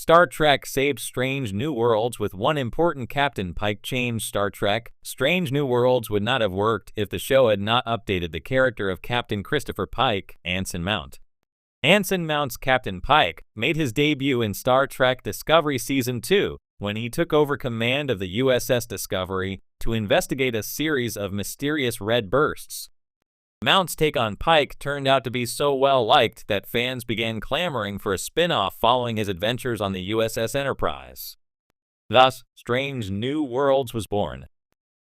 Star Trek saved Strange New Worlds with one important Captain Pike change. Star Trek Strange New Worlds would not have worked if the show had not updated the character of Captain Christopher Pike, Anson Mount. Anson Mount's Captain Pike made his debut in Star Trek Discovery Season 2 when he took over command of the USS Discovery to investigate a series of mysterious red bursts. Mount's take on Pike turned out to be so well-liked that fans began clamoring for a spin-off following his adventures on the USS Enterprise. Thus, Strange New Worlds was born.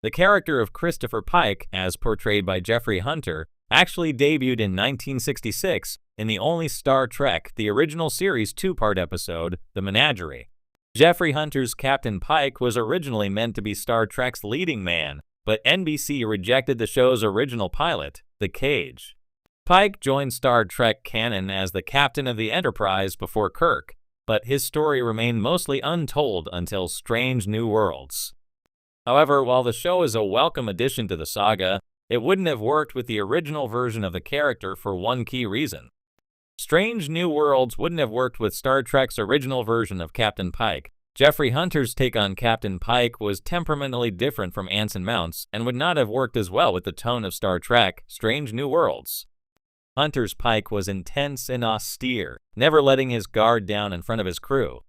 The character of Christopher Pike, as portrayed by Jeffrey Hunter, actually debuted in 1966 in the only Star Trek, the original series two-part episode, The Menagerie. Jeffrey Hunter's Captain Pike was originally meant to be Star Trek's leading man, but NBC rejected the show's original pilot, The Cage. Pike joined Star Trek canon as the captain of the Enterprise before Kirk, but his story remained mostly untold until Strange New Worlds. However, while the show is a welcome addition to the saga, it wouldn't have worked with the original version of the character for one key reason. Strange New Worlds wouldn't have worked with Star Trek's original version of Captain Pike. Jeffrey Hunter's take on Captain Pike was temperamentally different from Anson Mount's and would not have worked as well with the tone of Star Trek Strange New Worlds. Hunter's Pike was intense and austere, never letting his guard down in front of his crew.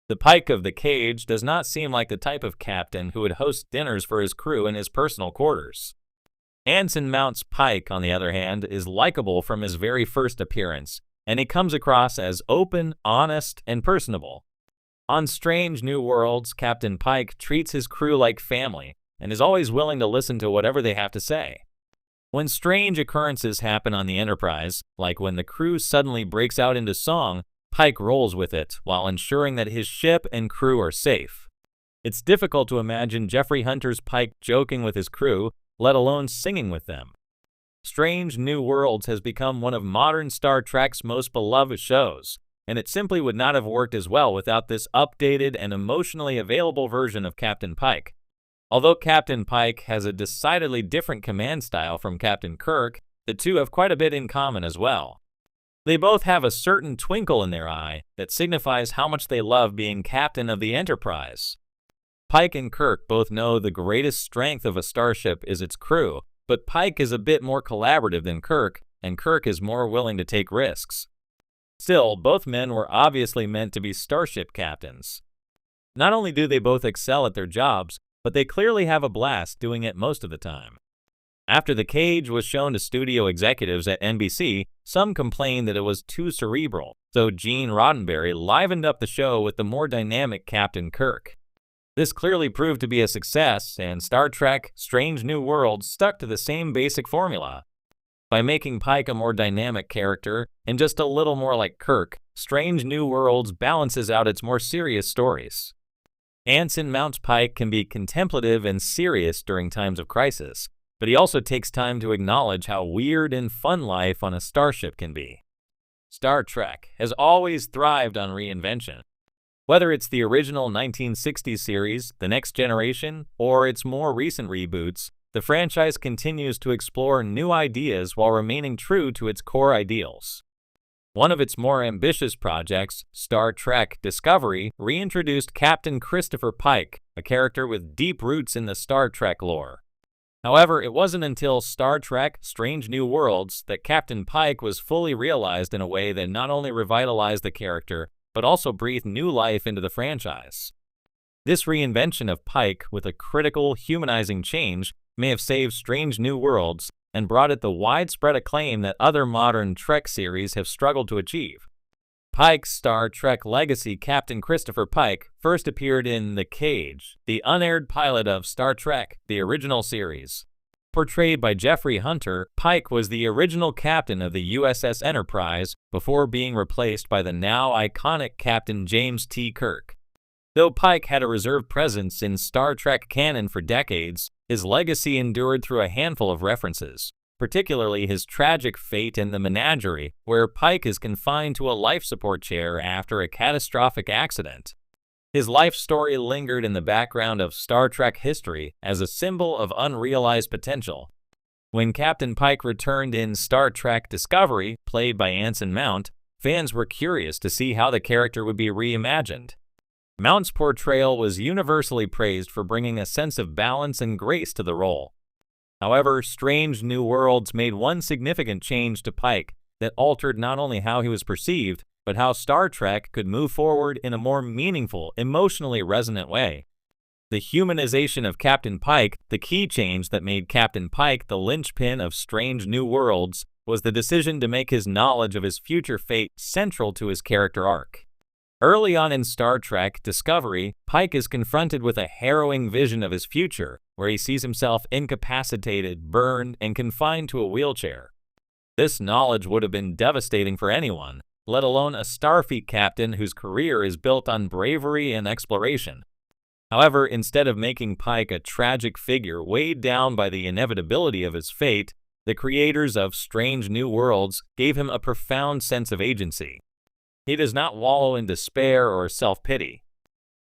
The Pike of The Cage does not seem like the type of captain who would host dinners for his crew in his personal quarters. Anson Mount's Pike, on the other hand, is likable from his very first appearance, and he comes across as open, honest, and personable. On Strange New Worlds, Captain Pike treats his crew like family and is always willing to listen to whatever they have to say. When strange occurrences happen on the Enterprise, like when the crew suddenly breaks out into song, Pike rolls with it while ensuring that his ship and crew are safe. It's difficult to imagine Jeffrey Hunter's Pike joking with his crew, let alone singing with them. Strange New Worlds has become one of modern Star Trek's most beloved shows, and it simply would not have worked as well without this updated and emotionally available version of Captain Pike. Although Captain Pike has a decidedly different command style from Captain Kirk, the two have quite a bit in common as well. They both have a certain twinkle in their eye that signifies how much they love being captain of the Enterprise. Pike and Kirk both know the greatest strength of a starship is its crew, but Pike is a bit more collaborative than Kirk, and Kirk is more willing to take risks. Still, both men were obviously meant to be starship captains. Not only do they both excel at their jobs, but they clearly have a blast doing it most of the time. After The Cage was shown to studio executives at NBC, some complained that it was too cerebral, so Gene Roddenberry livened up the show with the more dynamic Captain Kirk. This clearly proved to be a success, and Star Trek Strange New Worlds stuck to the same basic formula. By making Pike a more dynamic character and just a little more like Kirk, Strange New Worlds balances out its more serious stories. Anson Mount's Pike can be contemplative and serious during times of crisis, but he also takes time to acknowledge how weird and fun life on a starship can be. Star Trek has always thrived on reinvention. Whether it's the original 1960s series, The Next Generation, or its more recent reboots, the franchise continues to explore new ideas while remaining true to its core ideals. One of its more ambitious projects, Star Trek Discovery, reintroduced Captain Christopher Pike, a character with deep roots in the Star Trek lore. However, it wasn't until Star Trek Strange New Worlds that Captain Pike was fully realized in a way that not only revitalized the character, but also breathed new life into the franchise. This reinvention of Pike with a critical, humanizing change may have saved Strange New Worlds and brought it the widespread acclaim that other modern Trek series have struggled to achieve. Pike's Star Trek legacy Captain Christopher Pike first appeared in The Cage, the unaired pilot of Star Trek, the original series. Portrayed by Jeffrey Hunter, Pike was the original captain of the USS Enterprise before being replaced by the now iconic Captain James T. Kirk. Though Pike had a reserved presence in Star Trek canon for decades, his legacy endured through a handful of references, particularly his tragic fate in The Menagerie, where Pike is confined to a life support chair after a catastrophic accident. His life story lingered in the background of Star Trek history as a symbol of unrealized potential. When Captain Pike returned in Star Trek Discovery, played by Anson Mount, fans were curious to see how the character would be reimagined. Mount's portrayal was universally praised for bringing a sense of balance and grace to the role. However, Strange New Worlds made one significant change to Pike that altered not only how he was perceived, but how Star Trek could move forward in a more meaningful, emotionally resonant way. The humanization of Captain Pike, the key change that made Captain Pike the linchpin of Strange New Worlds, was the decision to make his knowledge of his future fate central to his character arc. Early on in Star Trek Discovery, Pike is confronted with a harrowing vision of his future, where he sees himself incapacitated, burned, and confined to a wheelchair. This knowledge would have been devastating for anyone, let alone a Starfleet captain whose career is built on bravery and exploration. However, instead of making Pike a tragic figure weighed down by the inevitability of his fate, the creators of Strange New Worlds gave him a profound sense of agency. He does not wallow in despair or self-pity.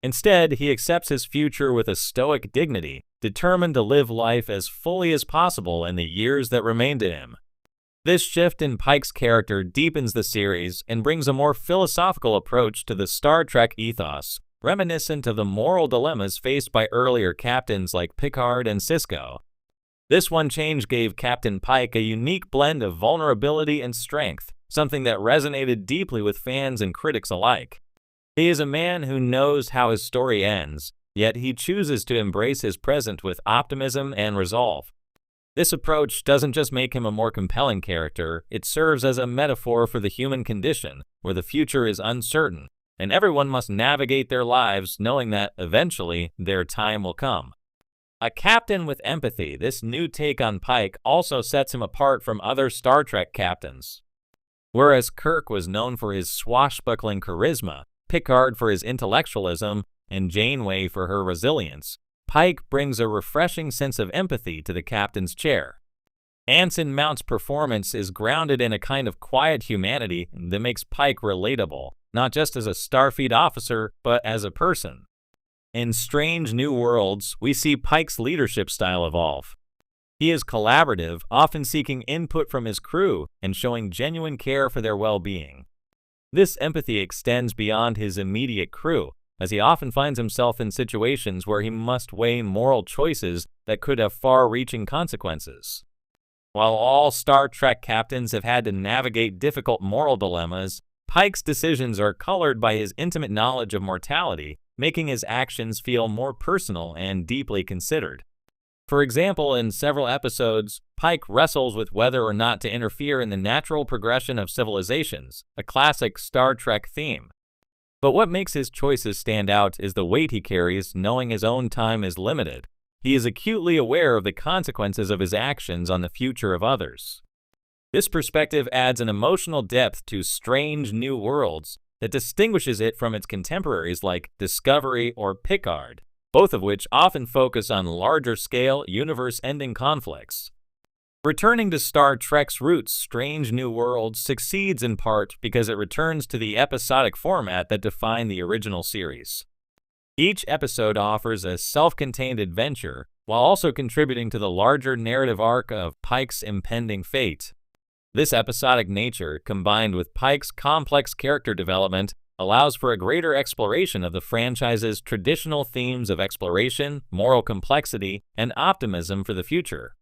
Instead, he accepts his future with a stoic dignity, determined to live life as fully as possible in the years that remain to him. This shift in Pike's character deepens the series and brings a more philosophical approach to the Star Trek ethos, reminiscent of the moral dilemmas faced by earlier captains like Picard and Sisko. This one change gave Captain Pike a unique blend of vulnerability and strength, something that resonated deeply with fans and critics alike. He is a man who knows how his story ends, yet he chooses to embrace his present with optimism and resolve. This approach doesn't just make him a more compelling character, it serves as a metaphor for the human condition, where the future is uncertain, and everyone must navigate their lives knowing that, eventually, their time will come. A captain with empathy, this new take on Pike also sets him apart from other Star Trek captains. Whereas Kirk was known for his swashbuckling charisma, Picard for his intellectualism, and Janeway for her resilience, Pike brings a refreshing sense of empathy to the captain's chair. Anson Mount's performance is grounded in a kind of quiet humanity that makes Pike relatable, not just as a Starfleet officer, but as a person. In Strange New Worlds, we see Pike's leadership style evolve. He is collaborative, often seeking input from his crew and showing genuine care for their well-being. This empathy extends beyond his immediate crew, as he often finds himself in situations where he must weigh moral choices that could have far-reaching consequences. While all Star Trek captains have had to navigate difficult moral dilemmas, Pike's decisions are colored by his intimate knowledge of mortality, making his actions feel more personal and deeply considered. For example, in several episodes, Pike wrestles with whether or not to interfere in the natural progression of civilizations, a classic Star Trek theme. But what makes his choices stand out is the weight he carries, knowing his own time is limited. He is acutely aware of the consequences of his actions on the future of others. This perspective adds an emotional depth to Strange New Worlds that distinguishes it from its contemporaries like Discovery or Picard, both of which often focus on larger-scale, universe-ending conflicts. Returning to Star Trek's roots, Strange New Worlds succeeds in part because it returns to the episodic format that defined the original series. Each episode offers a self-contained adventure, while also contributing to the larger narrative arc of Pike's impending fate. This episodic nature, combined with Pike's complex character development, allows for a greater exploration of the franchise's traditional themes of exploration, moral complexity, and optimism for the future.